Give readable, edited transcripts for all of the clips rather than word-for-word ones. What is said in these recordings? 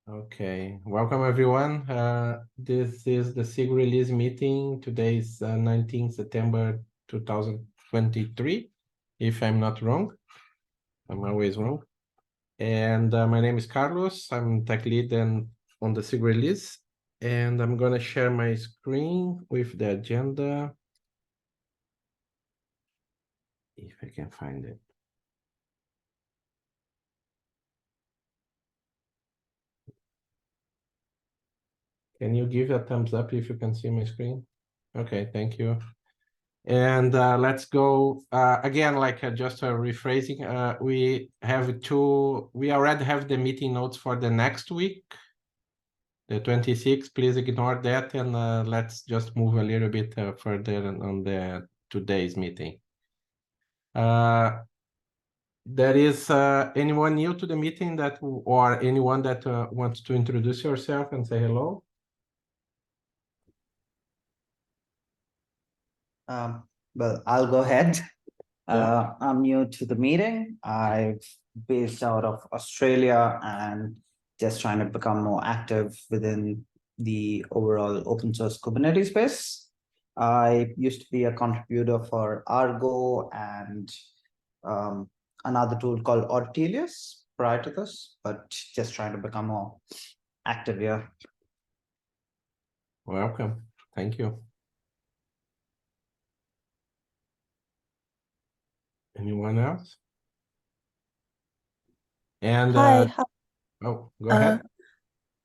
Okay, welcome everyone. This is the SIG release meeting. Today is 19 September 2023, if I'm not wrong. I'm always wrong. And my name is Carlos. I'm tech lead and on the SIG release. And I'm gonna share my screen with the agenda. If I can find it. Can you give a thumbs up if you can see my screen? Okay, thank you. And let's go again, like just rephrasing. We already have the meeting notes for the next week, the 26th. Please ignore that, and let's just move a little bit further on the today's meeting. There is anyone new to the meeting or anyone that wants to introduce yourself and say hello? Well, I'll go ahead. Yeah. I'm new to the meeting. I'm based out of Australia and just trying to become more active within the overall open source Kubernetes space. I used to be a contributor for Argo and another tool called Ortelius prior to this, but just trying to become more active here. Welcome. Thank you. Anyone else? And Hi. oh, go ahead.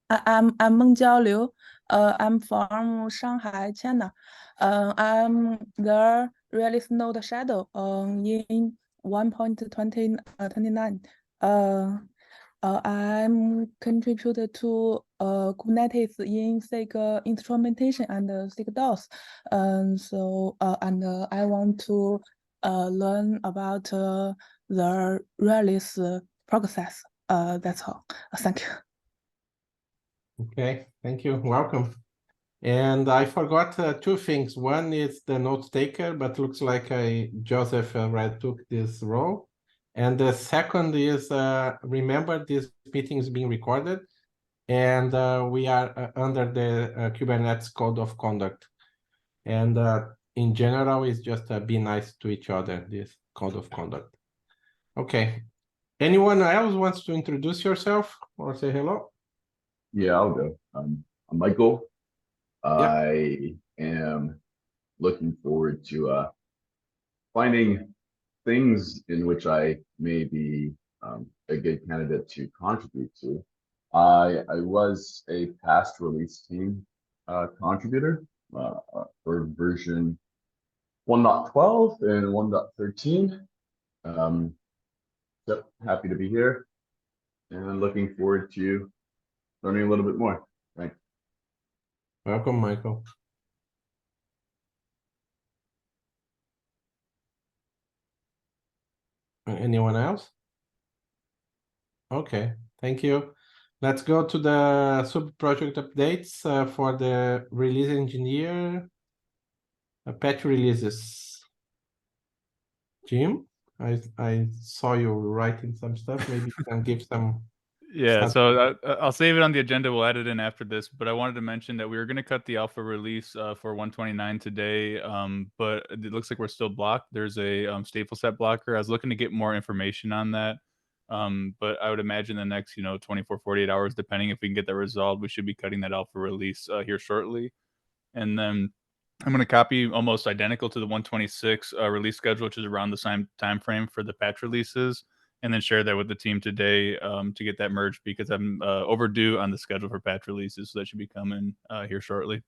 I'm Meng Jiaoliu. I'm from Shanghai, China. I'm the release node shadow in 1.29. I'm contributed to Kubernetes in SIG instrumentation and SIG DOS. And I want to learn about the release process. That's all. Thank you. Okay, thank you. Welcome. And I forgot two things. One is the note taker, but looks like Joseph already took this role. And the second is remember this meeting is being recorded, and we are under the Kubernetes code of conduct. And in general, it's just be nice to each other, this code of conduct. Okay. Anyone else wants to introduce yourself or say hello? Yeah, I'll go. I'm Michael. Yeah. I am looking forward to finding things in which I may be a good candidate to contribute to. I was a past release team contributor for version 1.12 and 1.13. So happy to be here and looking forward to learning a little bit more. Thanks. Welcome, Michael. Anyone else? Okay, thank you. Let's go to the sub-project updates for the release engineer patch releases. Jim, I saw you writing some stuff. Maybe you can give some. Yeah, so I'll save it on the agenda. We'll add it in after this. But I wanted to mention that we were going to cut the alpha release for 129 today, but it looks like we're still blocked. There's a stateful set blocker. I was looking to get more information on that, but I would imagine the next 24, 48 hours, depending if we can get that resolved, we should be cutting that alpha release here shortly. And then I'm going to copy almost identical to the 126 release schedule, which is around the same time frame for the patch releases, and then share that with the team today to get that merged, because I'm overdue on the schedule for patch releases, so that should be coming here shortly.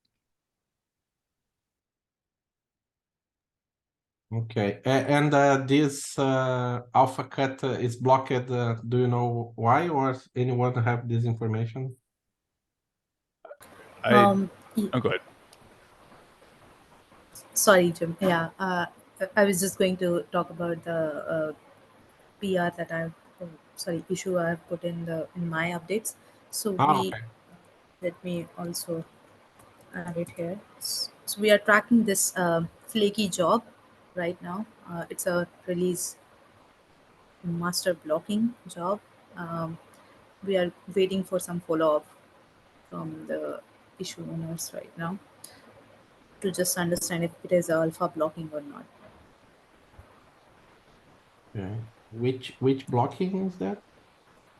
Okay, and this alpha cut is blocked. Do you know why, or anyone have this information? Oh, go ahead. Sorry, Jim. Yeah, I was just going to talk about the PR that issue I've put in my updates. So okay. Let me also add it here. So we are tracking this flaky job right now. It's a release master blocking job. we are waiting for some follow-up from the issue owners right now to just understand if it is alpha blocking or not. Okay. Which blocking is that?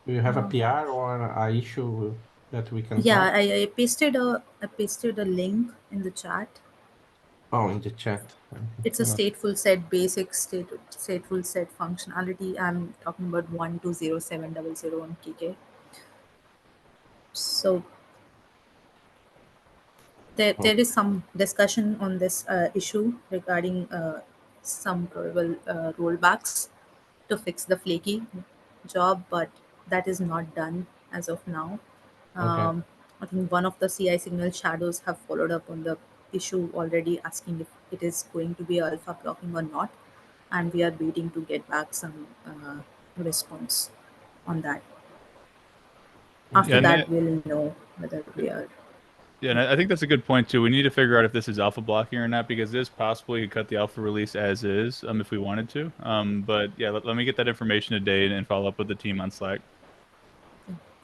Do you have a PR or a issue that we can Yeah, talk? I pasted a link in the chat. Oh, in the chat. It's a stateful set, basic stateful set functionality. I'm talking about 1207000 on KK. So there is some discussion on this issue regarding some probable rollbacks to fix the flaky job, but that is not done as of now. Okay. I think one of the CI signal shadows have followed up on the issue already, asking if it is going to be alpha blocking or not, and we are waiting to get back some response on that. After Yeah, and that, we'll know whether we are. yeah, and I think that's a good point too. We need to figure out if this is alpha blocking or not, because it is possible you could cut the alpha release as is, if we wanted to. But yeah, let me get that information today and follow up with the team on Slack.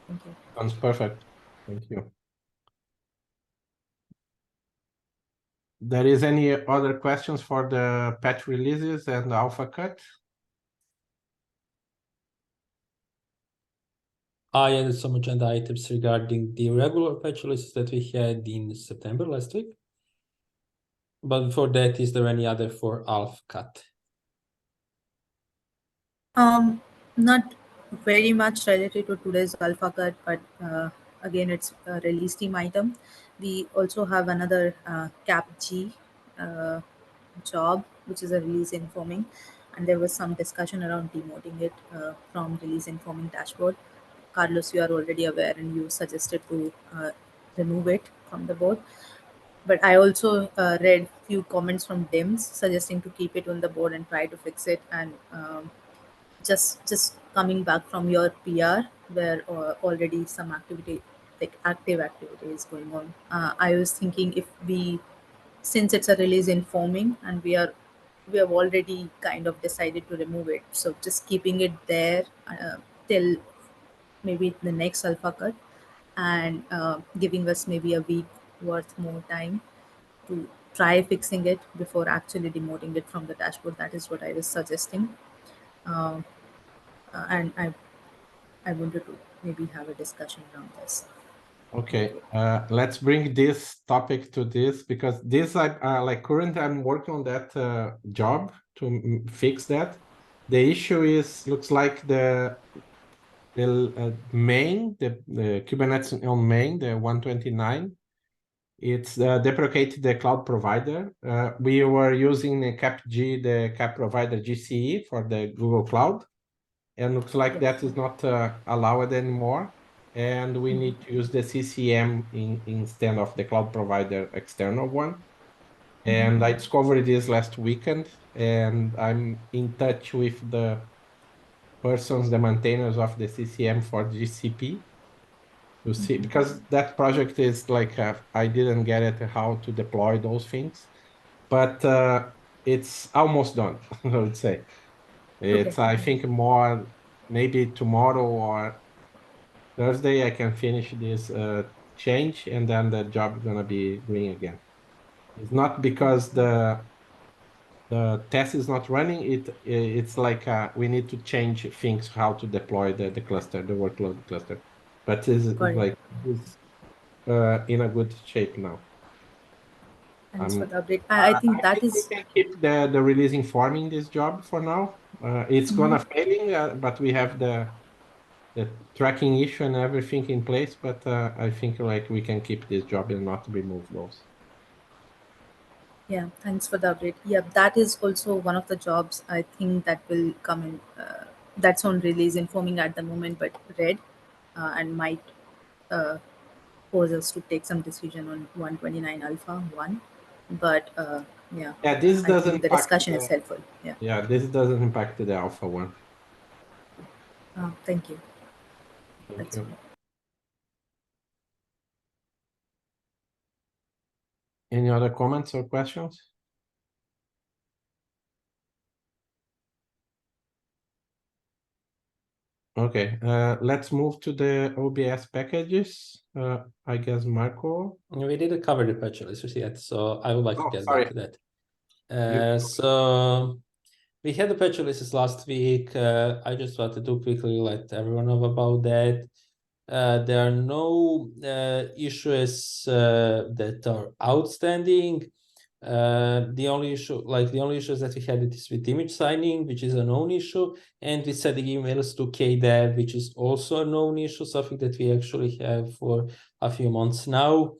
Thank you. Sounds perfect. Thank you. There is any other questions for the patch releases and alpha cut? I added some agenda items regarding the regular patch releases that we had in September last week. But before that, is there any other for alpha cut? Not very much related to today's alpha cut, but again, it's a release team item. We also have another cap G job, which is a release informing, and there was some discussion around demoting it from release informing dashboard. Carlos, you are already aware, and you suggested to remove it from the board. But I also read few comments from DIMS suggesting to keep it on the board and try to fix it. And just coming back from your PR, where already some activity, like active activity, is going on. I was thinking if we, since it's a release informing, and we have already kind of decided to remove it, so just keeping it there till maybe the next alpha cut, and giving us maybe a week worth more time to try fixing it before actually demoting it from the dashboard. That is what I was suggesting. Um, and I wanted to maybe have a discussion around this. Okay, let's bring this topic to this, because this I like currently I'm working on that job to fix that. The issue is looks like the main, the Kubernetes on main, the 129. It's deprecated the cloud provider. We were using the CapG, the cap provider GCE for the Google Cloud, and looks like that is not allowed anymore. And we need to use the CCM instead of the cloud provider external one. And I discovered this last weekend, and I'm in touch with the persons, the maintainers of the CCM for GCP to see, because that project is like I didn't get it how to deploy those things, but it's almost done. I would say it's Okay. I think more maybe tomorrow or Thursday I can finish this change, and then the job is gonna be green again. It's not because the test is not running. It's like we need to change things how to deploy the cluster, the workload cluster, but it's Got it. like it's in a good shape now. Thanks for the update. I think I that think we is. can keep the release informing this job for now. It's gonna failing, but we have the tracking issue and everything in place. But I think like we can keep this job and not remove those. Yeah, thanks for the update. Yeah, that is also one of the jobs I think that will come in. That's on release informing at the moment, but red, and might uh, force us to take some decision on 129 alpha 1. But yeah, Yeah, this I doesn't think the impact discussion is the helpful. Yeah. this doesn't impact the alpha one. Thank you. Thank That's you. all. Any other comments or questions? Okay, let's move to the OBS packages. I guess Marco. We didn't cover the patch releases yet, so I would like to Oh, get sorry. back to that. You- So we had the patch releases last week. I just wanted to quickly let everyone know about that. There are no issues that are outstanding. The only issue that we had is with image signing, which is a known issue, and with sending emails to KDev, which is also a known issue, something that we actually have for a few months now.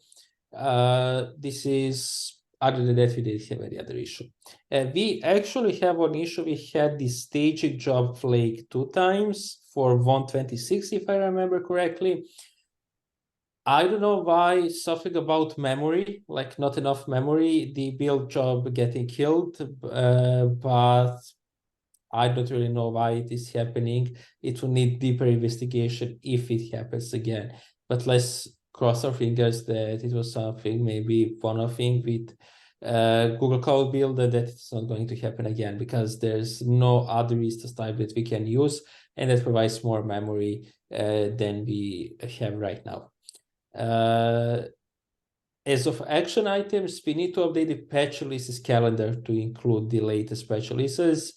This is, other than that, we didn't have any other issue. We actually have an issue. We had the staging job flake 2 times for 126, if I remember correctly. I don't know why, something about memory, like not enough memory, the build job getting killed, but I don't really know why it is happening. It will need deeper investigation if it happens again. But let's cross our fingers that it was something, maybe one-off thing with Google Cloud Build, that it's not going to happen again, because there's no other instance type that we can use, and that provides more memory than we have right now. As of action items, we need to update the patch releases calendar to include the latest patch releases.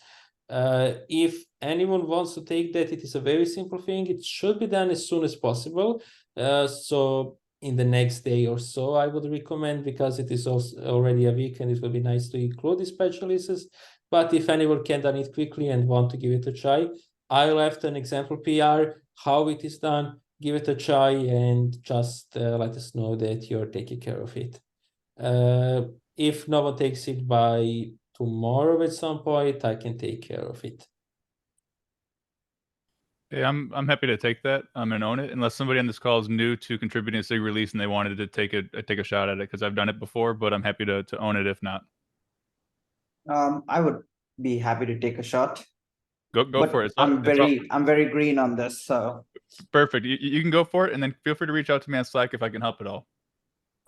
If anyone wants to take that, it is a very simple thing. It should be done as soon as possible. So in the next day or so, I would recommend, because it is also already a week and it will be nice to include these patch releases. But if anyone can done it quickly and want to give it a try, I left an example PR, how it is done. Give it a try and just let us know that you're taking care of it. If no one takes it by tomorrow at some point, I can take care of it. Hey, I'm happy to take that and own it, unless somebody on this call is new to contributing a SIG release and they wanted to take a shot at it, because I've done it before, but I'm happy to own it if not. I would be happy to take a shot. Go But for it. I'm very green on this, so Perfect. You can go for it, and then feel free to reach out to me on Slack if I can help at all.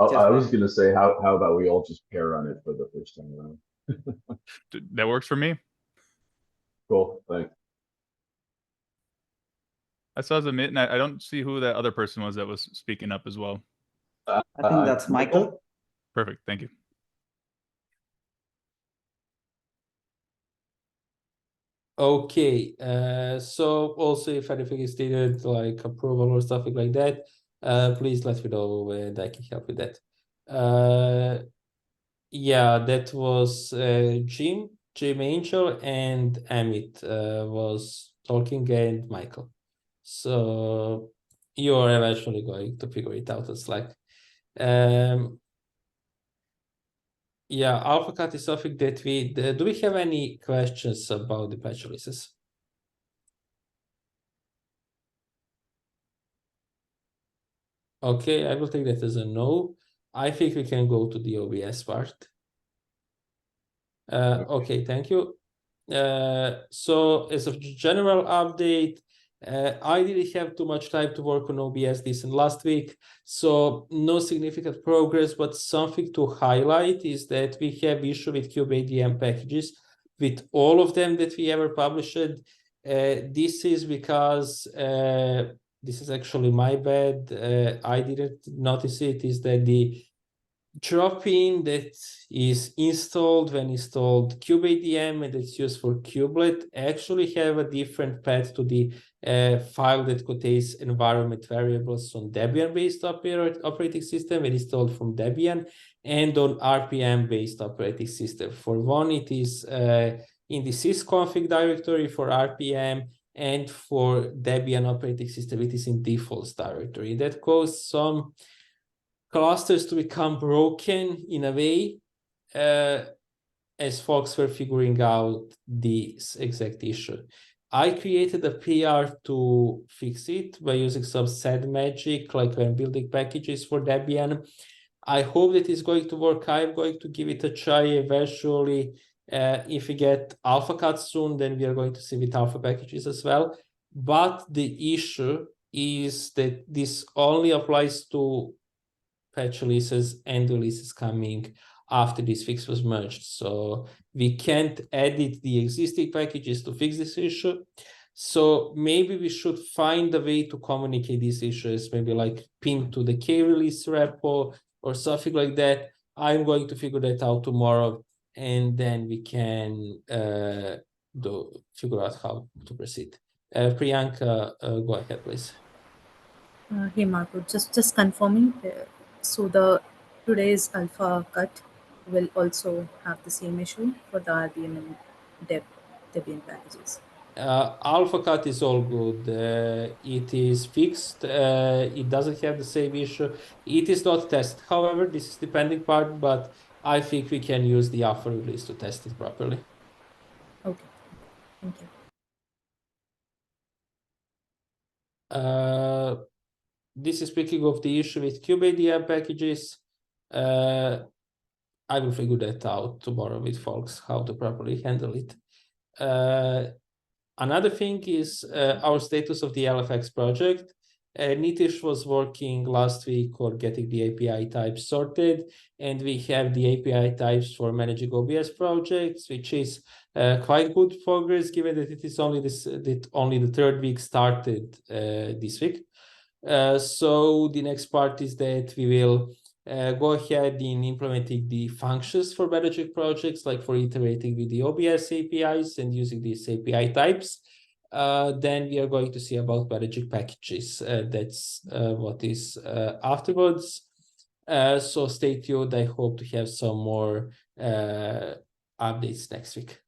I was gonna say, how about we all just pair on it for the first time around? That works for me. Cool, thanks. I saw Zamit, and I don't see who that other person was that was speaking up as well. I think that's Michael. Perfect. Thank you. Okay, so also if anything is needed, like approval or something like that, please let me know and I can help with that. Yeah, that was Jim Angel, and Amit was talking, and Michael. So you're eventually going to figure it out on Slack. Yeah, AlphaCat is something that do we have any questions about the patch releases? Okay, I will take that as a no. I think we can go to the OBS part. Okay, thank you. So as a general update, I didn't have too much time to work on OBS this and last week, so no significant progress, but something to highlight is that we have issue with kubeadm packages with all of them that we ever published. This is because this is actually my bad. I didn't notice it, is that the drop-in that is installed when installed kubeadm and it's used for kubelet actually have a different path to the file that contains environment variables on Debian-based operating system and installed from Debian, and on RPM-based operating system. For one, it is in the sysconfig directory for RPM, and for Debian operating system, it is in defaults directory. That caused some clusters to become broken in a way as folks were figuring out this exact issue. I created a PR to fix it by using some sad magic, like when building packages for Debian. I hope that it's going to work. I'm going to give it a try eventually. If we get AlphaCat soon, then we are going to see with alpha packages as well. But the issue is that this only applies to patch releases and releases coming after this fix was merged. So we can't edit the existing packages to fix this issue. So maybe we should find a way to communicate these issues, maybe like pin to the K-release repo or something like that. I'm going to figure that out tomorrow, and then we can figure out how to proceed. Priyanka, go ahead, please. Hey Marco, just confirming. So the today's alpha cut will also have the same issue for the RBM and Debian packages. Alpha cut is all good. It is fixed. It doesn't have the same issue. It is not tested. However, this is the pending part, but I think we can use the alpha release to test it properly. Okay, thank you. This is speaking of the issue with Kuberentes packages. I will figure that out tomorrow with folks, how to properly handle it. Another thing is our status of the LFX project. Nitish was working last week on getting the API types sorted, and we have the API types for managing OBS projects, which is quite good progress given that it is only the third week started this week. So the next part is that we will go ahead in implementing the functions for managing projects, like for iterating with the OBS APIs and using these API types. Then we are going to see about managing packages. That's what is afterwards. So stay tuned. I hope to have some more updates next week.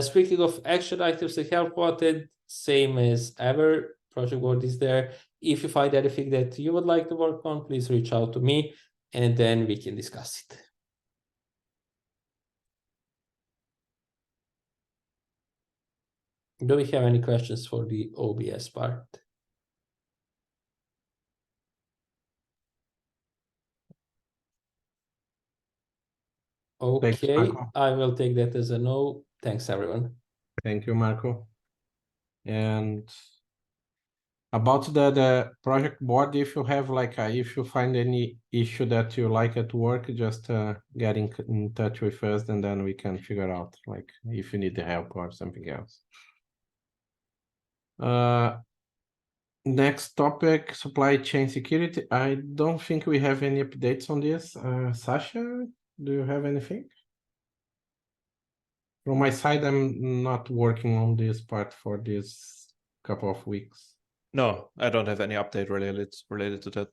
Speaking of action items and help wanted, same as ever, project board is there. If you find anything that you would like to work on, please reach out to me and then we can discuss it. Do we have any questions for the OBS part? Thanks, Okay, Marco. I will take that as a no. Thanks, everyone. Thank you, Marco. And about the project board, if you have if you find any issue that you like at work, just get in touch with us, and then we can figure out if you need the help or something else. Next topic, supply chain security. I don't think we have any updates on this. Sasha, do you have anything? From my side, I'm not working on this part for this couple of weeks. No, I don't have any update related to that.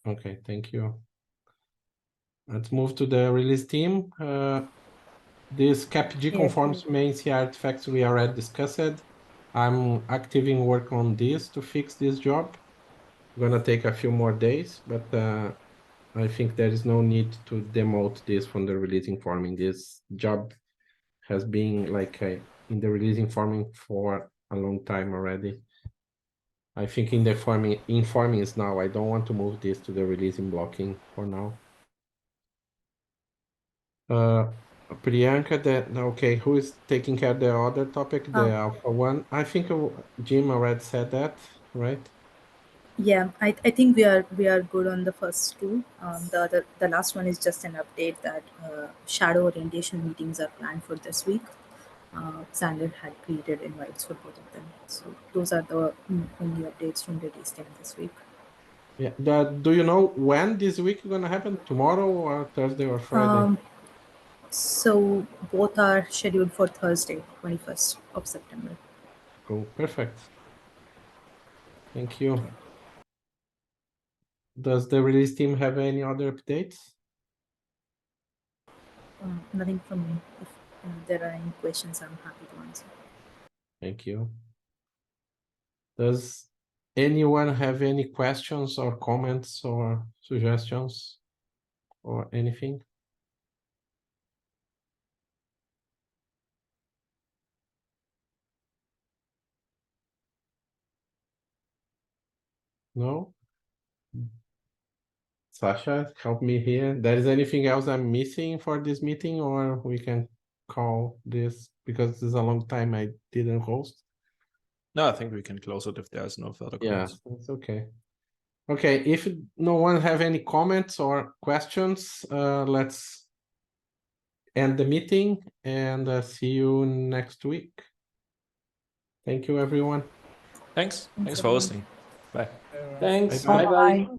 Okay, thank you. Let's move to the release team. This CapG conforms main CI artifacts we already discussed. I'm actively working on this to fix this job. Gonna take a few more days, but I think there is no need to demote this from the release informing. This job has been in the release informing for a long time already. I think in the informing is now. I don't want to move this to the releasing blocking for now. Priyanka, okay, who is taking care of the other topic, the alpha one? I think Jim already said that, right? Yeah, I think we are good on the first two. The last one is just an update that shadow orientation meetings are planned for this week. Xander had created invites for both of them. So those are the only updates from release team this week. Yeah. Do you know when this week is gonna happen? Tomorrow or Thursday or Friday? So both are scheduled for Thursday, 21st of September. Cool, perfect. Thank you. Does the release team have any other updates? Nothing from me. If there are any questions, I'm happy to answer. Thank you. Does anyone have any questions or comments or suggestions or anything? No? Sasha, help me here. There is anything else I'm missing for this meeting, or we can call this because this is a long time I didn't host? No, I think we can close it if there's no further Yeah, comments. that's okay. Okay, if no one have any comments or questions, let's end the meeting and see you next week. Thank you, everyone. Thanks. Thanks for everyone. listening. Bye. Thanks. Bye-bye. Bye bye. Bye.